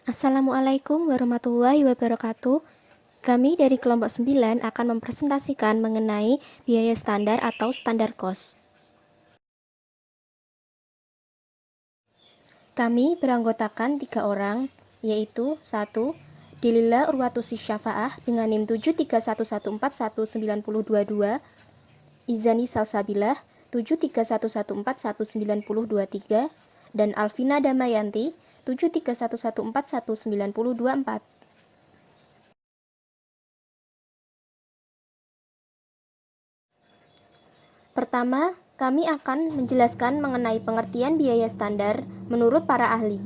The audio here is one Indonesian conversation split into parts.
Assalamualaikum warahmatullahi wabarakatuh. Kami dari kelompok 9 akan mempresentasikan mengenai biaya standar atau standar cost. Kami beranggotakan 3 orang, yaitu 1. Dilila Urwatusi Syafa'ah dengan NIM 731141922, Izani Salsabilah 731141923, dan Alvina Damayanti 731141924. Pertama, kami akan menjelaskan mengenai pengertian biaya standar menurut para ahli.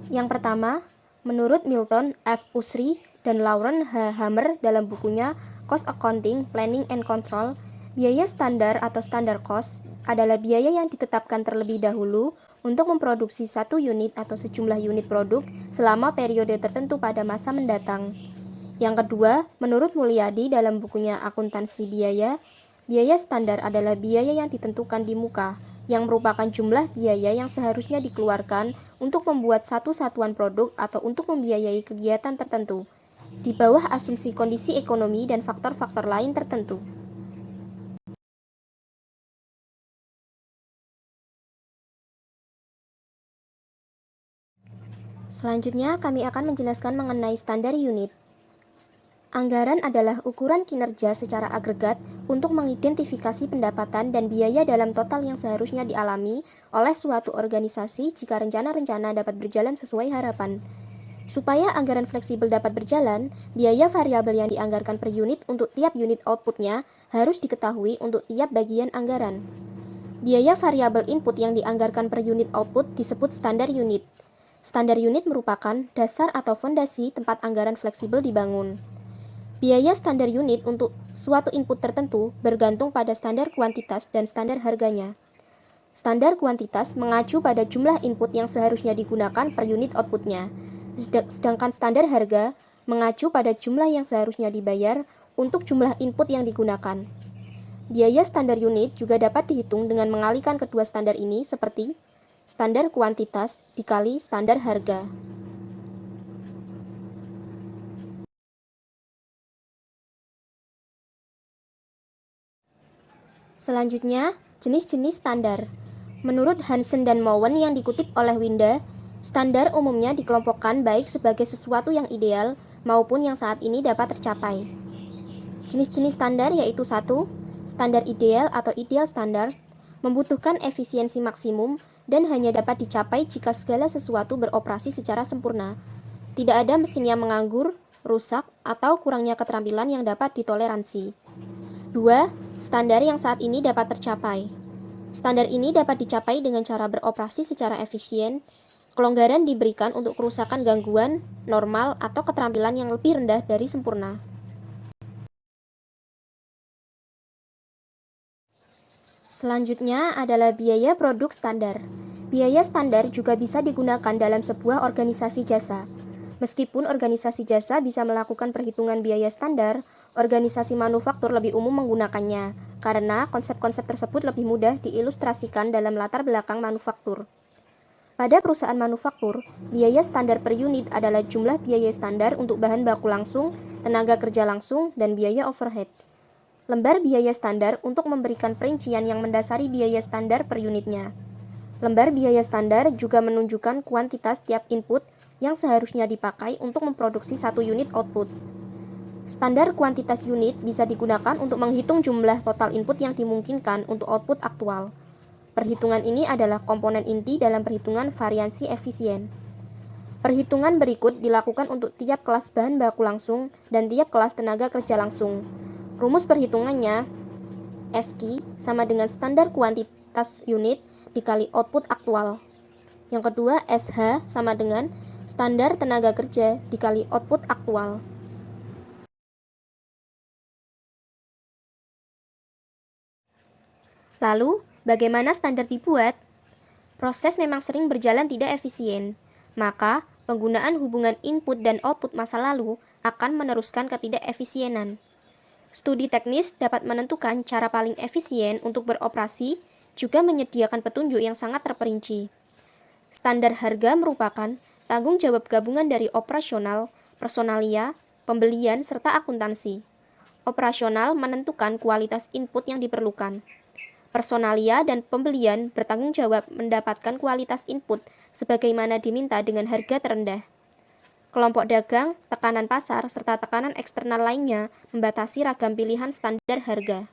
Yang pertama, menurut Milton F. Usry dan Lauren H. Hammer dalam bukunya Cost Accounting, Planning and Control, biaya standar atau standar cost adalah biaya yang ditetapkan terlebih dahulu untuk memproduksi satu unit atau sejumlah unit produk selama periode tertentu pada masa mendatang. Yang kedua, menurut Mulyadi dalam bukunya Akuntansi Biaya, biaya standar adalah biaya yang ditentukan di muka, yang merupakan jumlah biaya yang seharusnya dikeluarkan untuk membuat satu satuan produk atau untuk membiayai kegiatan tertentu, di bawah asumsi kondisi ekonomi dan faktor-faktor lain tertentu. Selanjutnya, kami akan menjelaskan mengenai standar unit. Anggaran adalah ukuran kinerja secara agregat untuk mengidentifikasi pendapatan dan biaya dalam total yang seharusnya dialami oleh suatu organisasi jika rencana-rencana dapat berjalan sesuai harapan. Supaya anggaran fleksibel dapat berjalan, biaya variabel yang dianggarkan per unit untuk tiap unit outputnya harus diketahui untuk tiap bagian anggaran. Biaya variabel input yang dianggarkan per unit output disebut standar unit. Standar unit merupakan dasar atau fondasi tempat anggaran fleksibel dibangun. Biaya standar unit untuk suatu input tertentu bergantung pada standar kuantitas dan standar harganya. Standar kuantitas mengacu pada jumlah input yang seharusnya digunakan per unit outputnya, sedangkan standar harga mengacu pada jumlah yang seharusnya dibayar untuk jumlah input yang digunakan. Biaya standar unit juga dapat dihitung dengan mengalihkan kedua standar ini seperti standar kuantitas dikali standar harga. Selanjutnya, jenis-jenis standar. Menurut Hansen dan Mowen yang dikutip oleh Winda, standar umumnya dikelompokkan baik sebagai sesuatu yang ideal maupun yang saat ini dapat tercapai. Jenis-jenis standar yaitu 1. Standar ideal atau ideal standard membutuhkan efisiensi maksimum dan hanya dapat dicapai jika segala sesuatu beroperasi secara sempurna. Tidak ada mesin yang menganggur, rusak, atau kurangnya keterampilan yang dapat ditoleransi. 2. Standar yang saat ini dapat tercapai. Standar ini dapat dicapai dengan cara beroperasi secara efisien. Kelonggaran diberikan untuk kerusakan gangguan, normal, atau keterampilan yang lebih rendah dari sempurna. Selanjutnya adalah biaya produk standar. Biaya standar juga bisa digunakan dalam sebuah organisasi jasa. Meskipun organisasi jasa bisa melakukan perhitungan biaya standar, organisasi manufaktur lebih umum menggunakannya, karena konsep-konsep tersebut lebih mudah diilustrasikan dalam latar belakang manufaktur. Pada perusahaan manufaktur, biaya standar per unit adalah jumlah biaya standar untuk bahan baku langsung, tenaga kerja langsung, dan biaya overhead. Lembar biaya standar untuk memberikan perincian yang mendasari biaya standar per unitnya. Lembar biaya standar juga menunjukkan kuantitas tiap input yang seharusnya dipakai untuk memproduksi satu unit output. Standar kuantitas unit bisa digunakan untuk menghitung jumlah total input yang dimungkinkan untuk output aktual. Perhitungan ini adalah komponen inti dalam perhitungan variansi efisien. Perhitungan berikut dilakukan untuk tiap kelas bahan baku langsung dan tiap kelas tenaga kerja langsung. Rumus perhitungannya, SQ sama dengan standar kuantitas unit dikali output aktual. Yang kedua, SH sama dengan standar tenaga kerja dikali output aktual. Lalu, bagaimana standar dibuat? Proses memang sering berjalan tidak efisien, maka penggunaan hubungan input dan output masa lalu akan meneruskan ketidakefisienan. Studi teknis dapat menentukan cara paling efisien untuk beroperasi, juga menyediakan petunjuk yang sangat terperinci. Standar harga merupakan tanggung jawab gabungan dari operasional, personalia, pembelian, serta akuntansi. Operasional menentukan kualitas input yang diperlukan. Personalia dan pembelian bertanggung jawab mendapatkan kualitas input sebagaimana diminta dengan harga terendah. Kelompok dagang, tekanan pasar, serta tekanan eksternal lainnya membatasi ragam pilihan standar harga.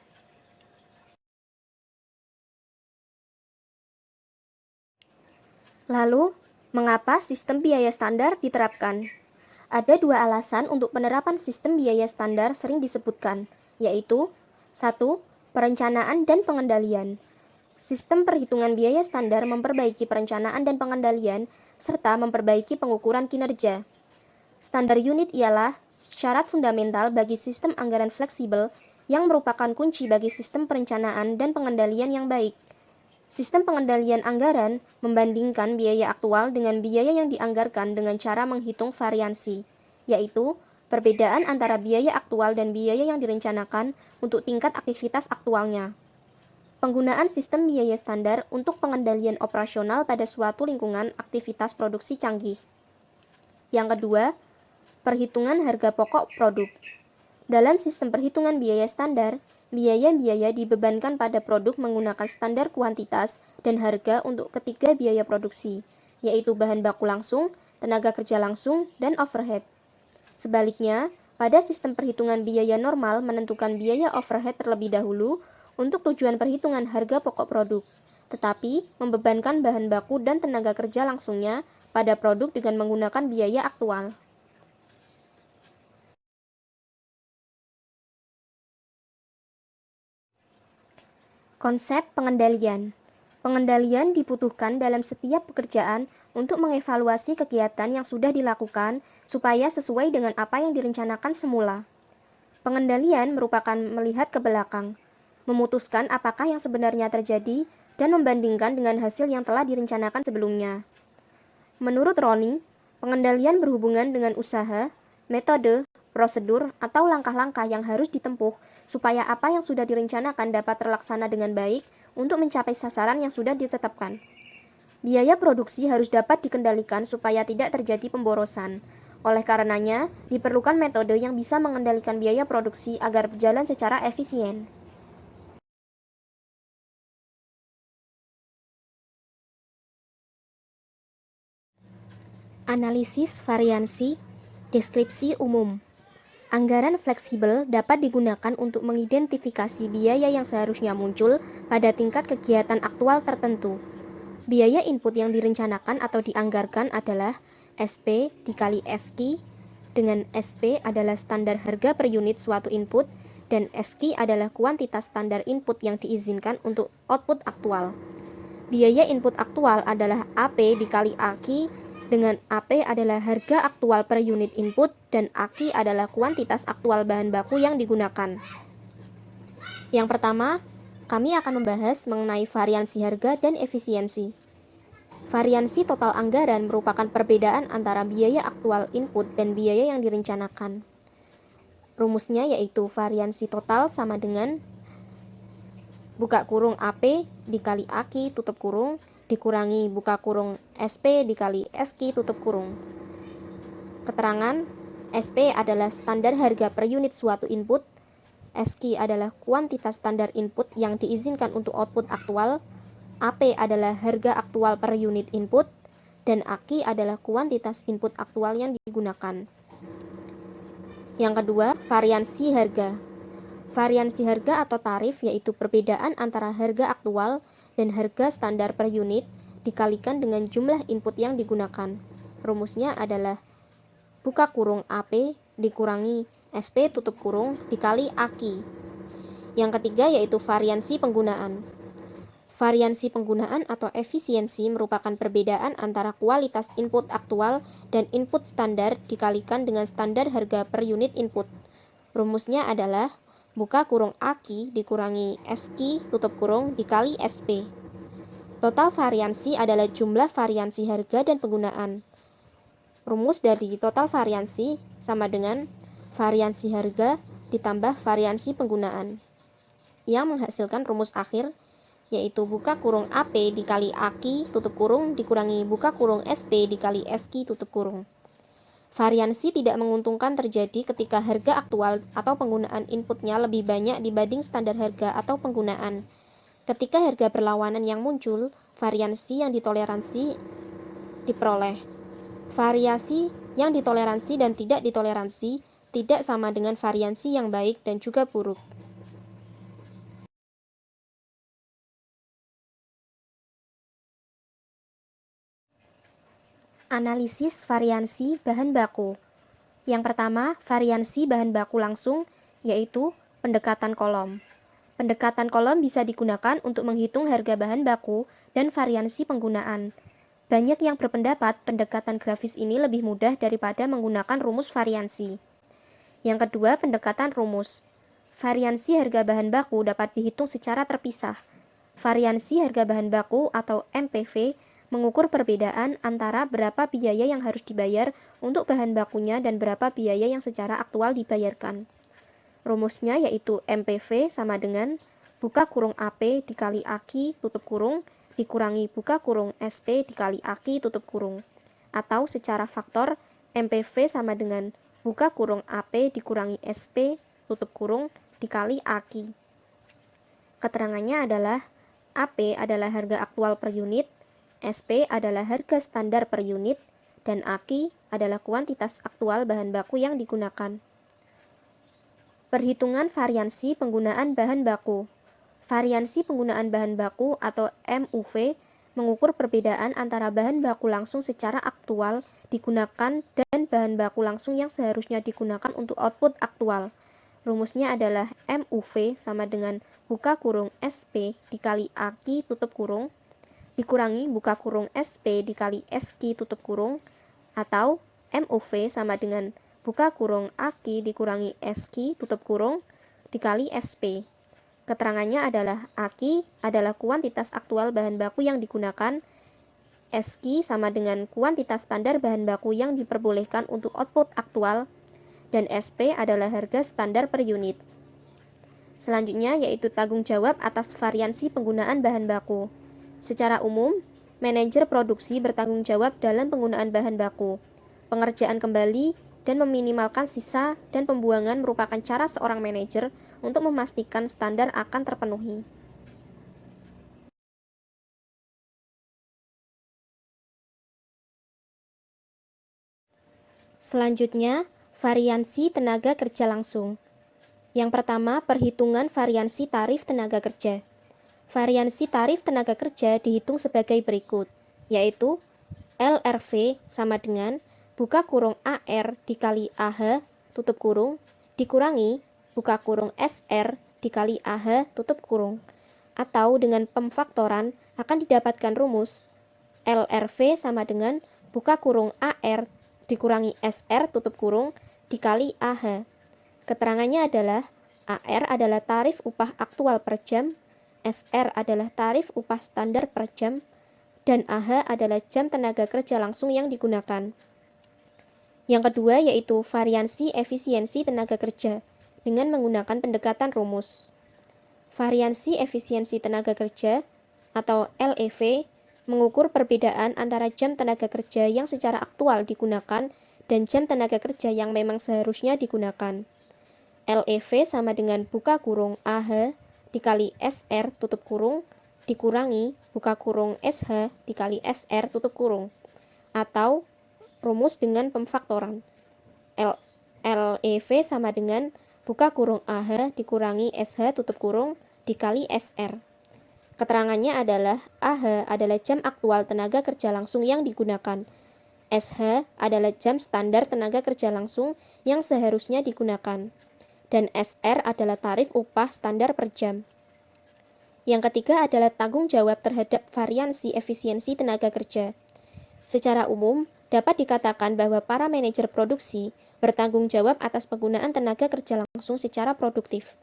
Lalu, mengapa sistem biaya standar diterapkan? Ada dua alasan untuk penerapan sistem biaya standar sering disebutkan, yaitu 1. Perencanaan dan pengendalian. Sistem perhitungan biaya standar memperbaiki perencanaan dan pengendalian, serta memperbaiki pengukuran kinerja. Standar unit ialah syarat fundamental bagi sistem anggaran fleksibel yang merupakan kunci bagi sistem perencanaan dan pengendalian yang baik. Sistem pengendalian anggaran membandingkan biaya aktual dengan biaya yang dianggarkan dengan cara menghitung variansi, yaitu perbedaan antara biaya aktual dan biaya yang direncanakan untuk tingkat aktivitas aktualnya. Penggunaan sistem biaya standar untuk pengendalian operasional pada suatu lingkungan aktivitas produksi canggih. Yang kedua, perhitungan harga pokok produk. Dalam sistem perhitungan biaya standar, biaya-biaya dibebankan pada produk menggunakan standar kuantitas dan harga untuk ketiga biaya produksi, yaitu bahan baku langsung, tenaga kerja langsung, dan overhead. Sebaliknya, pada sistem perhitungan biaya normal menentukan biaya overhead terlebih dahulu untuk tujuan perhitungan harga pokok produk, tetapi membebankan bahan baku dan tenaga kerja langsungnya pada produk dengan menggunakan biaya aktual. Konsep pengendalian. Pengendalian dibutuhkan dalam setiap pekerjaan untuk mengevaluasi kegiatan yang sudah dilakukan supaya sesuai dengan apa yang direncanakan semula. Pengendalian merupakan melihat ke belakang, memutuskan apakah yang sebenarnya terjadi dan membandingkan dengan hasil yang telah direncanakan sebelumnya. Menurut Roni, pengendalian berhubungan dengan usaha, metode, prosedur, atau langkah-langkah yang harus ditempuh supaya apa yang sudah direncanakan dapat terlaksana dengan baik untuk mencapai sasaran yang sudah ditetapkan. Biaya produksi harus dapat dikendalikan supaya tidak terjadi pemborosan. Oleh karenanya, diperlukan metode yang bisa mengendalikan biaya produksi agar berjalan secara efisien. Analisis variansi, deskripsi umum. Anggaran fleksibel dapat digunakan untuk mengidentifikasi biaya yang seharusnya muncul pada tingkat kegiatan aktual tertentu. Biaya input yang direncanakan atau dianggarkan adalah SP dikali SQ, dengan SP adalah standar harga per unit suatu input, dan SQ adalah kuantitas standar input yang diizinkan untuk output aktual. Biaya input aktual adalah AP dikali AQ, dengan AP adalah harga aktual per unit input dan AQ adalah kuantitas aktual bahan baku yang digunakan. Yang pertama, kami akan membahas mengenai variansi harga dan efisiensi. Variansi total anggaran merupakan perbedaan antara biaya aktual input dan biaya yang direncanakan. Rumusnya yaitu variansi total sama dengan buka kurung AP dikali AQ tutup kurung dikurangi buka kurung SP dikali SQ tutup kurung. Keterangan, SP adalah standar harga per unit suatu input, SQ adalah kuantitas standar input yang diizinkan untuk output aktual, AP adalah harga aktual per unit input, dan AQ adalah kuantitas input aktual yang digunakan. Yang kedua, variansi harga. Variansi harga atau tarif yaitu perbedaan antara harga aktual dan harga standar per unit dikalikan dengan jumlah input yang digunakan. Rumusnya adalah buka kurung AP dikurangi SP tutup kurung dikali AQ. Yang ketiga yaitu variansi penggunaan. Variansi penggunaan atau efisiensi merupakan perbedaan antara kualitas input aktual dan input standar dikalikan dengan standar harga per unit input. Rumusnya adalah buka kurung AQ dikurangi SQ tutup kurung dikali SP. Total variansi adalah jumlah variansi harga dan penggunaan. Rumus dari total variansi sama dengan variansi harga ditambah variansi penggunaan, yang menghasilkan rumus akhir yaitu buka kurung AP dikali AKI tutup kurung dikurangi buka kurung SP dikali SQ tutup kurung. Variansi tidak menguntungkan terjadi ketika harga aktual atau penggunaan inputnya lebih banyak dibanding standar harga atau penggunaan. Ketika harga berlawanan yang muncul, variansi yang ditoleransi diperoleh. Variasi yang ditoleransi dan tidak ditoleransi tidak sama dengan variansi yang baik dan juga buruk. Analisis variansi bahan baku. Yang pertama, variansi bahan baku langsung, yaitu pendekatan kolom. Pendekatan kolom bisa digunakan untuk menghitung harga bahan baku dan variansi penggunaan. Banyak yang berpendapat pendekatan grafis ini lebih mudah daripada menggunakan rumus variansi. Yang kedua, pendekatan rumus. Variansi harga bahan baku dapat dihitung secara terpisah. Variansi harga bahan baku atau MPV mengukur perbedaan antara berapa biaya yang harus dibayar untuk bahan bakunya dan berapa biaya yang secara aktual dibayarkan. Rumusnya yaitu MPV sama dengan buka kurung AP dikali AKI tutup kurung dikurangi buka kurung SP dikali AKI tutup kurung. Atau secara faktor MPV sama dengan buka kurung AP dikurangi SP tutup kurung dikali AKI. Keterangannya adalah AP adalah harga aktual per unit, SP adalah harga standar per unit, dan AKI adalah kuantitas aktual bahan baku yang digunakan. Perhitungan variansi penggunaan bahan baku. Variansi penggunaan bahan baku atau MUV mengukur perbedaan antara bahan baku langsung secara aktual digunakan dan bahan baku langsung yang seharusnya digunakan untuk output aktual. Rumusnya adalah MUV sama dengan buka kurung SP dikali AKI tutup kurung dikurangi buka kurung SP dikali SQ tutup kurung, atau MUV sama dengan buka kurung AKI dikurangi SQ tutup kurung dikali SP. Keterangannya adalah AKI adalah kuantitas aktual bahan baku yang digunakan, SQ sama dengan kuantitas standar bahan baku yang diperbolehkan untuk output aktual, dan SP adalah harga standar per unit. Selanjutnya yaitu tanggung jawab atas variansi penggunaan bahan baku. Secara umum, manajer produksi bertanggung jawab dalam penggunaan bahan baku. Pengerjaan kembali dan meminimalkan sisa dan pembuangan merupakan cara seorang manajer untuk memastikan standar akan terpenuhi. Selanjutnya, variansi tenaga kerja langsung. Yang pertama, perhitungan variansi tarif tenaga kerja. Variansi tarif tenaga kerja dihitung sebagai berikut, yaitu LRV sama dengan buka kurung AR dikali AH tutup kurung dikurangi buka kurung SR dikali AH tutup kurung, atau dengan pemfaktoran akan didapatkan rumus LRV sama dengan buka kurung AR dikurangi SR tutup kurung dikali AH. Keterangannya adalah AR adalah tarif upah aktual per jam, SR adalah tarif upah standar per jam, dan AH adalah jam tenaga kerja langsung yang digunakan. Yang kedua yaitu variansi efisiensi tenaga kerja dengan menggunakan pendekatan rumus. Variansi efisiensi tenaga kerja atau LEV mengukur perbedaan antara jam tenaga kerja yang secara aktual digunakan dan jam tenaga kerja yang memang seharusnya digunakan. LEV sama dengan buka kurung AH dikali SR tutup kurung dikurangi buka kurung SH dikali SR tutup kurung, atau rumus dengan pemfaktoran LEV sama dengan buka kurung AH dikurangi SH tutup kurung dikali SR. Keterangannya adalah AH adalah jam aktual tenaga kerja langsung yang digunakan, SH adalah jam standar tenaga kerja langsung yang seharusnya digunakan, dan SR adalah tarif upah standar per jam. Yang ketiga adalah tanggung jawab terhadap variansi efisiensi tenaga kerja. Secara umum, dapat dikatakan bahwa para manajer produksi bertanggung jawab atas penggunaan tenaga kerja langsung secara produktif.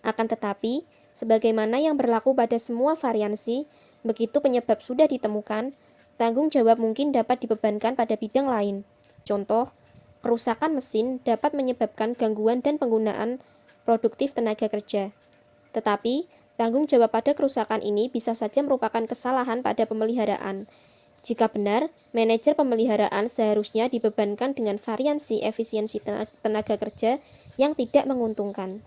Akan tetapi, sebagaimana yang berlaku pada semua variansi, begitu penyebab sudah ditemukan, tanggung jawab mungkin dapat dibebankan pada bidang lain. Contoh, kerusakan mesin dapat menyebabkan gangguan dan penggunaan produktif tenaga kerja. Tetapi, tanggung jawab pada kerusakan ini bisa saja merupakan kesalahan pada pemeliharaan. Jika benar, manajer pemeliharaan seharusnya dibebankan dengan variansi efisiensi tenaga kerja yang tidak menguntungkan.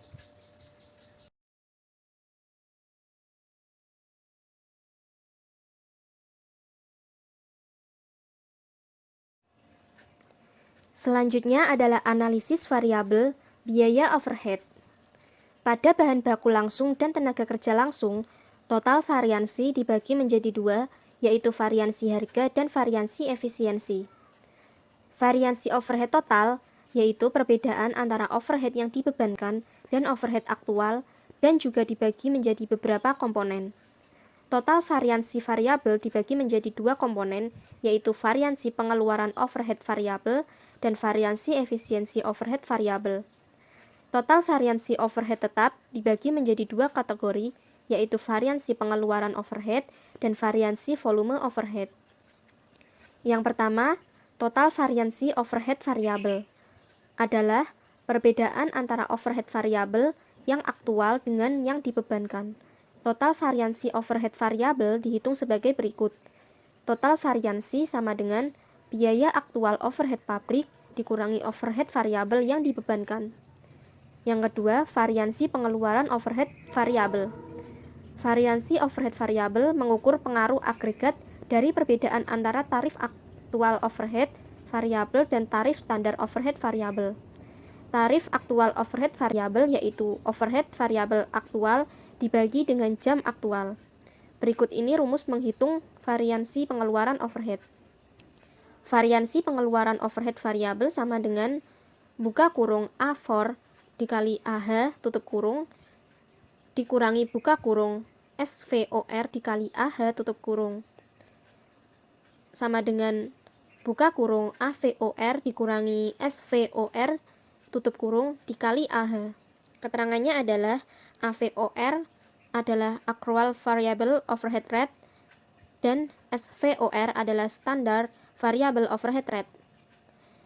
Selanjutnya adalah analisis variabel biaya overhead. Pada bahan baku langsung dan tenaga kerja langsung, total variansi dibagi menjadi dua, yaitu variansi harga dan variansi efisiensi. Variansi overhead total, yaitu perbedaan antara overhead yang dibebankan dan overhead aktual, dan juga dibagi menjadi beberapa komponen. Total variansi variabel dibagi menjadi dua komponen, yaitu variansi pengeluaran overhead variabel dan variansi efisiensi overhead variabel. Total variansi overhead tetap dibagi menjadi dua kategori, yaitu variansi pengeluaran overhead dan variansi volume overhead. Yang pertama, total variansi overhead variabel adalah perbedaan antara overhead variabel yang aktual dengan yang dibebankan. Total variansi overhead variabel dihitung sebagai berikut. Total variansi sama dengan biaya aktual overhead pabrik dikurangi overhead variabel yang dibebankan. Yang kedua, variansi pengeluaran overhead variabel. Variansi overhead variabel mengukur pengaruh agregat dari perbedaan antara tarif aktual overhead variabel dan tarif standar overhead variabel. Tarif aktual overhead variabel yaitu overhead variabel aktual dibagi dengan jam aktual. Berikut ini rumus menghitung variansi pengeluaran overhead. Variansi pengeluaran overhead variabel sama dengan buka kurung A4 dikali AH tutup kurung dikurangi buka kurung SVOR dikali AH tutup kurung sama dengan buka kurung AVOR dikurangi SVOR tutup kurung dikali AH. Keterangannya adalah AVOR adalah Accrual Variable Overhead Rate dan SVOR adalah Standard Variable Overhead Rate.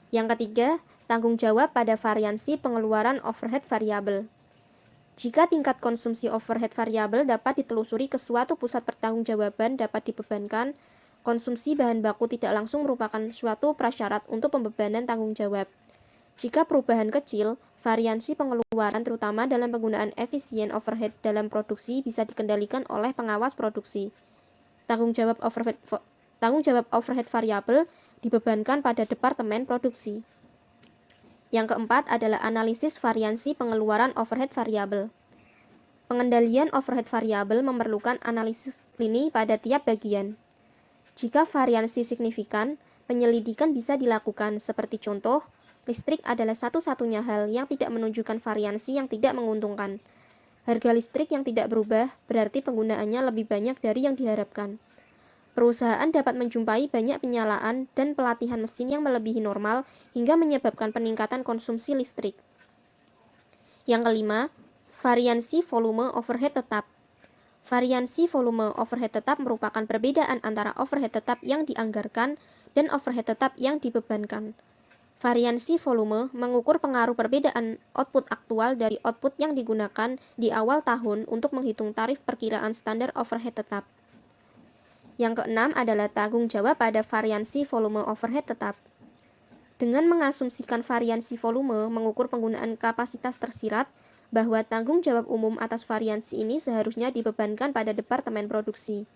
Yang ketiga, tanggung jawab pada variansi pengeluaran overhead variabel. Jika tingkat konsumsi overhead variabel dapat ditelusuri ke suatu pusat pertanggungjawaban dapat dibebankan, konsumsi bahan baku tidak langsung merupakan suatu prasyarat untuk pembebanan tanggung jawab. Jika perubahan kecil, variansi pengeluaran terutama dalam penggunaan efisien overhead dalam produksi bisa dikendalikan oleh pengawas produksi. Tanggung jawab overhead variabel dibebankan pada departemen produksi. Yang keempat adalah analisis variansi pengeluaran overhead variabel. Pengendalian overhead variabel memerlukan analisis lini pada tiap bagian. Jika variansi signifikan, penyelidikan bisa dilakukan seperti contoh, listrik adalah satu-satunya hal yang tidak menunjukkan variansi yang tidak menguntungkan. Harga listrik yang tidak berubah berarti penggunaannya lebih banyak dari yang diharapkan. Perusahaan dapat menjumpai banyak penyalaan dan pelatihan mesin yang melebihi normal hingga menyebabkan peningkatan konsumsi listrik. Yang kelima, variansi volume overhead tetap. Variansi volume overhead tetap merupakan perbedaan antara overhead tetap yang dianggarkan dan overhead tetap yang dibebankan. Variansi volume mengukur pengaruh perbedaan output aktual dari output yang digunakan di awal tahun untuk menghitung tarif perkiraan standar overhead tetap. Yang keenam adalah tanggung jawab pada variansi volume overhead tetap. Dengan mengasumsikan variansi volume mengukur penggunaan kapasitas tersirat, bahwa tanggung jawab umum atas variansi ini seharusnya dibebankan pada departemen produksi.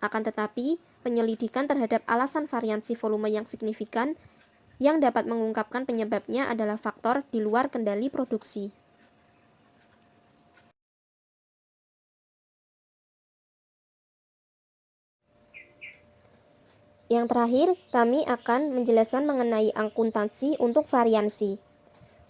Akan tetapi, penyelidikan terhadap alasan variansi volume yang signifikan yang dapat mengungkapkan penyebabnya adalah faktor di luar kendali produksi. Yang terakhir, kami akan menjelaskan mengenai akuntansi untuk variansi.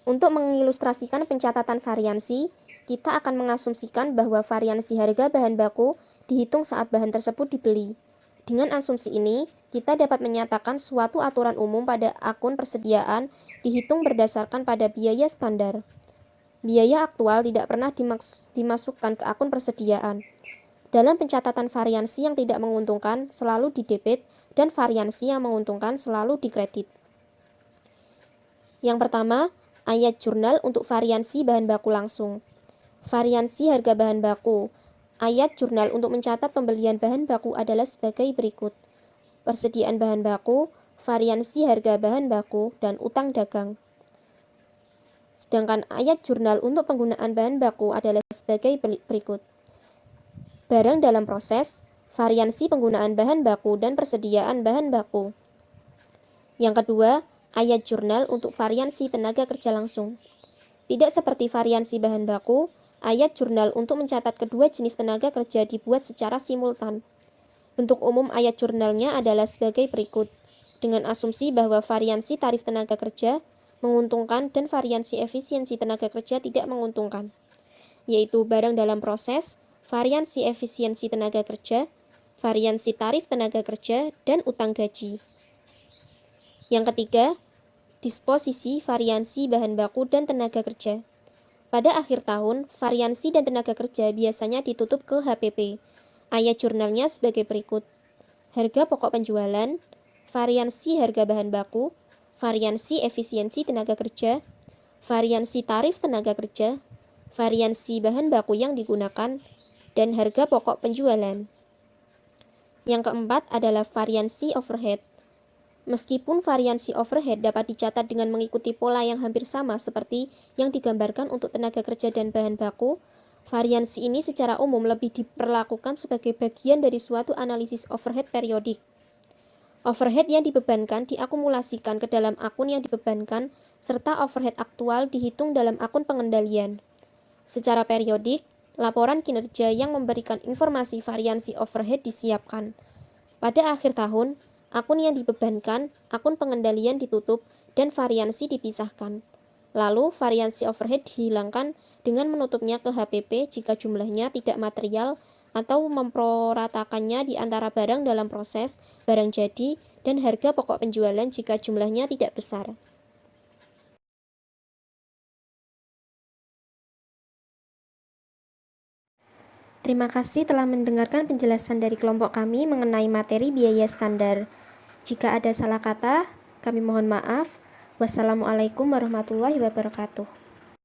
Untuk mengilustrasikan pencatatan variansi, kita akan mengasumsikan bahwa variansi harga bahan baku dihitung saat bahan tersebut dibeli. Dengan asumsi ini, kita dapat menyatakan suatu aturan umum pada akun persediaan dihitung berdasarkan pada biaya standar. Biaya aktual tidak pernah dimasukkan ke akun persediaan. Dalam pencatatan variansi yang tidak menguntungkan selalu didebit dan variansi yang menguntungkan selalu dikredit. Yang pertama, ayat jurnal untuk variansi bahan baku langsung. Variansi harga bahan baku Ayat jurnal untuk mencatat pembelian bahan baku adalah sebagai berikut. Persediaan bahan baku, variansi harga bahan baku, dan utang dagang. Sedangkan ayat jurnal untuk penggunaan bahan baku adalah sebagai berikut. Barang dalam proses, variansi penggunaan bahan baku, dan persediaan bahan baku. Yang kedua, ayat jurnal untuk variansi tenaga kerja langsung. Tidak seperti variansi bahan baku, ayat jurnal untuk mencatat kedua jenis tenaga kerja dibuat secara simultan. Bentuk umum ayat jurnalnya adalah sebagai berikut, dengan asumsi bahwa variansi tarif tenaga kerja menguntungkan dan variansi efisiensi tenaga kerja tidak menguntungkan, yaitu barang dalam proses, variansi efisiensi tenaga kerja, variansi tarif tenaga kerja, dan utang gaji. Yang ketiga, disposisi variansi bahan baku dan tenaga kerja. Pada akhir tahun, variansi dan tenaga kerja biasanya ditutup ke HPP. Ayat jurnalnya sebagai berikut. Harga pokok penjualan, variansi harga bahan baku, variansi efisiensi tenaga kerja, variansi tarif tenaga kerja, variansi bahan baku yang digunakan, dan harga pokok penjualan. Yang keempat adalah variansi overhead. Meskipun variansi overhead dapat dicatat dengan mengikuti pola yang hampir sama seperti yang digambarkan untuk tenaga kerja dan bahan baku, variansi ini secara umum lebih diperlakukan sebagai bagian dari suatu analisis overhead periodik. Overhead yang dibebankan diakumulasikan ke dalam akun yang dibebankan, serta overhead aktual dihitung dalam akun pengendalian. Secara periodik, laporan kinerja yang memberikan informasi variansi overhead disiapkan. Pada akhir tahun, akun yang dibebankan, akun pengendalian ditutup, dan variansi dipisahkan. Lalu, variansi overhead dihilangkan dengan menutupnya ke HPP jika jumlahnya tidak material atau memproratakannya di antara barang dalam proses, barang jadi, dan harga pokok penjualan jika jumlahnya tidak besar. Terima kasih telah mendengarkan penjelasan dari kelompok kami mengenai materi biaya standar. Jika ada salah kata, kami mohon maaf. Wassalamualaikum warahmatullahi wabarakatuh.